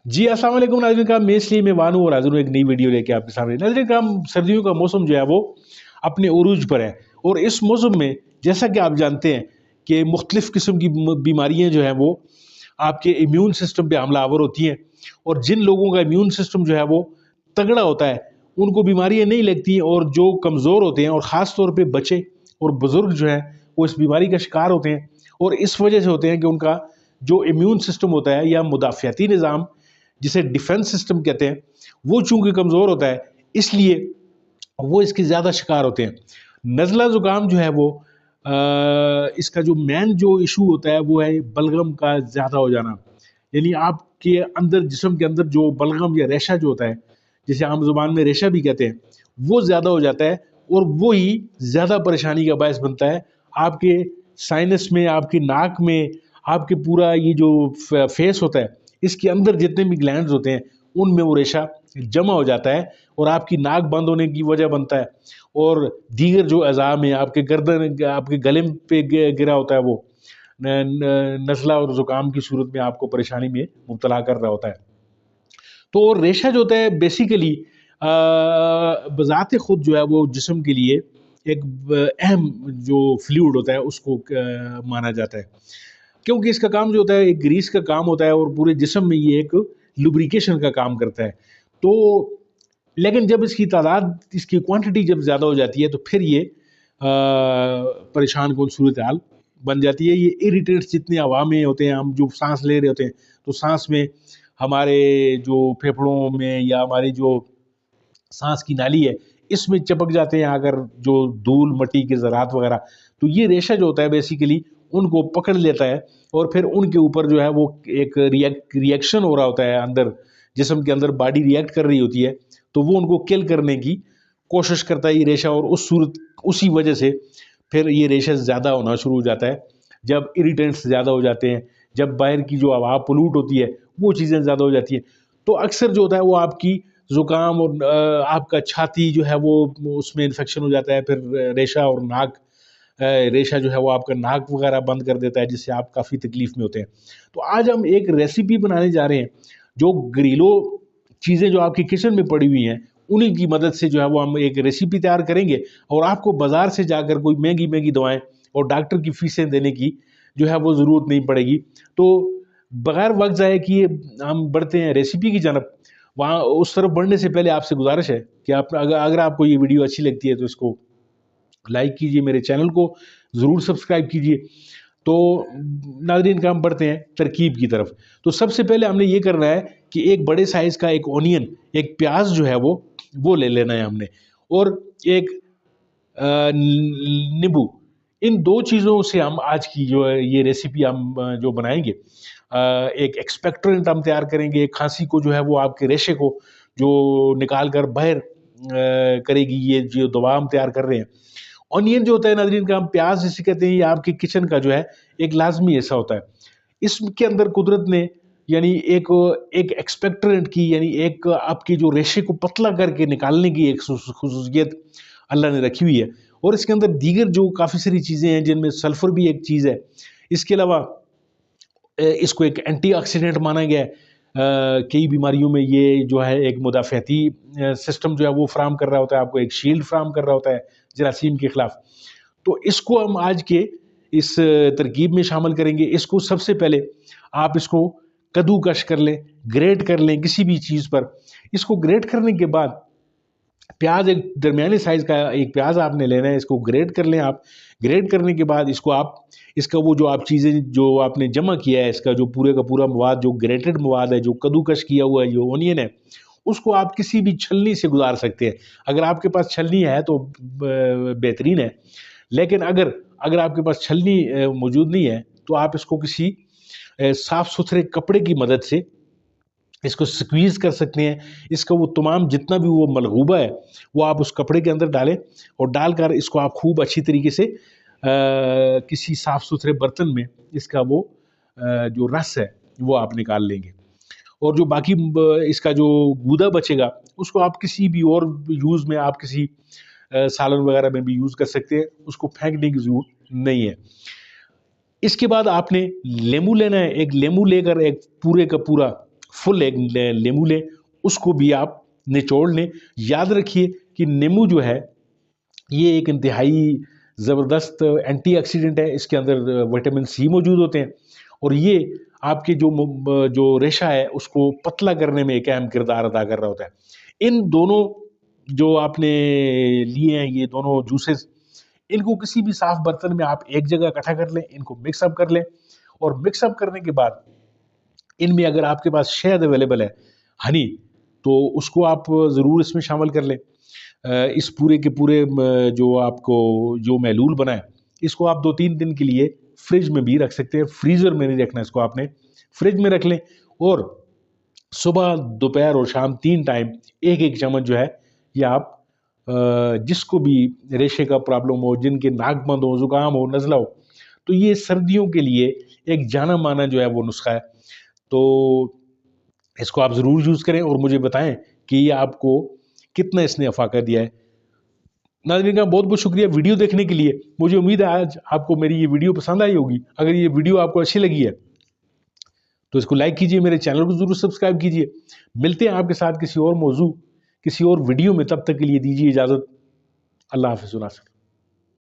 जी अस्सलाम वालेकुम नाज़रीन करام, मैं इसलिए मेवान हूँ और हाज़िर हूँ एक नई वीडियो लेके आपके सामने। नाज़रीन करام, सर्दियों का मौसम जो है वो अपने उरूज पर है और इस मौसम में जैसा कि आप जानते हैं कि मुख्तलिफ़ किस्म की बीमारियाँ जो हैं वो आपके इम्यून सिस्टम पे हमलावर होती हैं और जिन लोगों का इम्यून सिस्टम जो है वो तगड़ा होता है उनको बीमारियाँ नहीं लगती और जो कमज़ोर होते हैं और ख़ास तौर पे बच्चे और बुज़ुर्ग जो हैं वो इस बीमारी का शिकार होते हैं और इस वजह से होते हैं कि उनका जो इम्यून सिस्टम होता है या मुदाफ़ियाती निज़ाम जिसे डिफेंस सिस्टम कहते हैं वो चूंकि कमज़ोर होता है इसलिए वो इसके ज़्यादा शिकार होते हैं। नज़ला ज़ुकाम जो है वो इसका जो मेन जो इशू होता है वो है बलगम का ज़्यादा हो जाना, यानी आपके अंदर जिस्म के अंदर जो बलगम या रेशा जो होता है जिसे आम ज़ुबान में रेशा भी कहते हैं वो ज़्यादा हो जाता है और वो ही ज़्यादा परेशानी का बायस बनता है आपके साइनस में, आपकी नाक में, आपके पूरा ये जो फेस होता है इसके अंदर जितने भी ग्लैंड्स होते हैं उनमें वो रेशा जमा हो जाता है और आपकी नाक बंद होने की वजह बनता है और दीगर जो अज़ा में आपके गर्दन आपके गले पे गिरा होता है वो नज़ला और ज़ुकाम की सूरत में आपको परेशानी में मुब्तला कर रहा होता है। तो रेशा जो होता है बेसिकली बज़ाते खुद जो है वो जिस्म के लिए एक अहम जो फ्लूइड होता है उसको माना जाता है, क्योंकि इसका काम जो होता है एक ग्रीस का काम होता है और पूरे जिस्म में ये एक लुब्रिकेशन का काम करता है। तो लेकिन जब इसकी तादाद, इसकी क्वांटिटी जब ज़्यादा हो जाती है तो फिर ये परेशान कुन सूरत हाल बन जाती है। ये इरिटेट्स जितने हवा में होते हैं, हम जो सांस ले रहे होते हैं तो सांस में हमारे जो फेफड़ों में या हमारी जो सांस की नाली है इसमें चिपक जाते हैं अगर जो धूल मट्टी के ज़रात वगैरह, तो ये रेशा जो होता है बेसिकली उनको पकड़ लेता है और फिर उनके ऊपर जो है वो एक रिएक्शन हो रहा होता है अंदर जिस्म के अंदर, बॉडी रिएक्ट कर रही होती है तो वो उनको किल करने की कोशिश करता है ये रेशा और उसी वजह से फिर ये रेशा ज़्यादा होना शुरू हो जाता है। जब इरिटेंट्स ज़्यादा हो जाते हैं, जब बाहर की जो हवा पोल्यूट होती है वो चीज़ें ज़्यादा हो जाती हैं तो अक्सर जो होता है वो आपकी ज़ुकाम और आपका छाती जो है वो उसमें इन्फेक्शन हो जाता है, फिर रेशा और नाक रेशा जो है वो आपका नाक वगैरह बंद कर देता है जिससे आप काफ़ी तकलीफ़ में होते हैं। तो आज हम एक रेसिपी बनाने जा रहे हैं जो घरेलू चीज़ें जो आपकी किचन में पड़ी हुई हैं उन्हीं की मदद से जो है वो हम एक रेसिपी तैयार करेंगे और आपको बाज़ार से जाकर कोई महंगी दवाएँ और डॉक्टर की फ़ीसें देने की जो है वो ज़रूरत नहीं पड़ेगी। तो बगैर वक्त ज़ाया किए हम बढ़ते हैं रेसिपी की जानब। वहाँ उस तरफ बढ़ने से पहले आपसे गुजारिश है कि आप अगर आपको ये वीडियो अच्छी लगती है तो इसको लाइक कीजिए, मेरे चैनल को ज़रूर सब्सक्राइब कीजिए। तो नाज़रीन का हम बढ़ते हैं तरकीब की तरफ। तो सबसे पहले हमने ये करना है कि एक बड़े साइज़ का एक ऑनियन, एक प्याज जो है वो ले लेना है हमने और एक नींबू। इन दो चीज़ों से हम आज की जो है ये रेसिपी हम जो बनाएंगे, एक एक्सपेक्टोरेंट हम तैयार करेंगे। खांसी को जो है वो आपके रेशे को जो निकाल कर बाहर करेगी ये जो दवा हम तैयार कर रहे हैं। ऑनियन जो होता है नाज़रीन का हम प्याज जिसे कहते हैं ये आपके किचन का जो है एक लाजमी हिस्सा होता है। इसके अंदर कुदरत ने यानी एक एक एक्सपेक्टोरेंट की यानी एक आपकी जो रेशे को पतला करके निकालने की एक खुसूसियत अल्लाह ने रखी हुई है और इसके अंदर दीगर जो काफ़ी सारी चीज़ें हैं जिनमें सल्फ़र भी एक चीज़ है। इसके अलावा इसको एक एंटीऑक्सीडेंट माना गया है। कई बीमारियों में ये जो है एक मुदाफ़ाती सिस्टम जो है वो फ़राहम कर रहा होता है, आपको एक शील्ड फ़राहम कर रहा होता है जरासीम के ख़िलाफ़। तो इसको हम आज के इस तरकीब में शामिल करेंगे। इसको सबसे पहले आप इसको कद्दूकश कर लें, ग्रेट कर लें किसी भी चीज़ पर। इसको ग्रेट करने के बाद प्याज एक दरमियाने साइज़ का एक प्याज आपने लेना है, इसको ग्रेट कर लें आप। ग्रेट करने के बाद इसको आप इसका वो जो आप चीज़ें जो आपने जमा किया है, इसका जो पूरे का पूरा मवाद जो ग्रेटेड मवाद है, जो कद्दूकश किया हुआ है, जो ऑनियन है, उसको आप किसी भी छलनी से गुजार सकते हैं। अगर आपके पास छलनी है तो बेहतरीन है, लेकिन अगर आपके पास छलनी मौजूद नहीं है तो आप इसको किसी साफ़ सुथरे कपड़े की मदद से इसको स्क्वीज़ कर सकते हैं। इसका वो तमाम जितना भी वो मलगूबा है वो आप उस कपड़े के अंदर डालें और डालकर इसको आप खूब अच्छी तरीके से किसी साफ़ सुथरे बर्तन में इसका वो जो रस है वो आप निकाल लेंगे और जो बाकी इसका जो गूदा बचेगा उसको आप किसी भी और यूज़ में आप किसी सालन वगैरह में भी यूज़ कर सकते हैं, उसको फेंकने की ज़रूरत नहीं है। इसके बाद आपने लेमू लेना है। एक लेमू लेकर एक पूरे का पूरा فل ایک لیمو لیں، اس کو بھی آپ نچوڑ لیں. یاد رکھیے کہ نیمو جو ہے یہ ایک انتہائی زبردست اینٹی آکسیڈنٹ ہے، اس کے اندر وٹامن سی موجود ہوتے ہیں، اور یہ آپ کے جو ریشہ ہے اس کو پتلا کرنے میں ایک اہم کردار ادا کر رہا ہوتا ہے. ان دونوں جو آپ نے لیے ہیں یہ دونوں جوسز، ان کو کسی بھی صاف برتن میں آپ ایک جگہ اکٹھا کر لیں، ان کو مکس اپ کر لیں، اور مکس اپ کرنے کے بعد ان میں اگر آپ کے پاس شہد اویلیبل ہے، ہنی، تو اس کو آپ ضرور اس میں شامل کر لیں. اس پورے کے پورے جو آپ کو جو محلول بنا ہے اس کو آپ 2-3 دن کے لیے فریج میں بھی رکھ سکتے ہیں. فریزر میں نہیں رکھنا، اس کو آپ نے فریج میں رکھ لیں، اور صبح دوپہر اور شام 3 ٹائم ایک ایک چمچ جو ہے یہ آپ جس کو بھی ریشے کا پرابلم ہو، جن کے ناک بند ہو، زکام ہو، نزلہ ہو، تو یہ سردیوں کے لیے ایک جانا مانا جو ہے وہ نسخہ ہے. تو اس کو آپ ضرور یوز کریں اور مجھے بتائیں کہ یہ آپ کو کتنا اس نے افاقہ دیا ہے. ناظرین کا بہت بہت شکریہ ویڈیو دیکھنے کے لیے. مجھے امید ہے آج آپ کو میری یہ ویڈیو پسند آئی ہوگی. اگر یہ ویڈیو آپ کو اچھی لگی ہے تو اس کو لائک کیجئے، میرے چینل کو ضرور سبسکرائب کیجئے. ملتے ہیں آپ کے ساتھ کسی اور موضوع، کسی اور ویڈیو میں. تب تک کے لیے دیجیے اجازت. اللہ حافظ.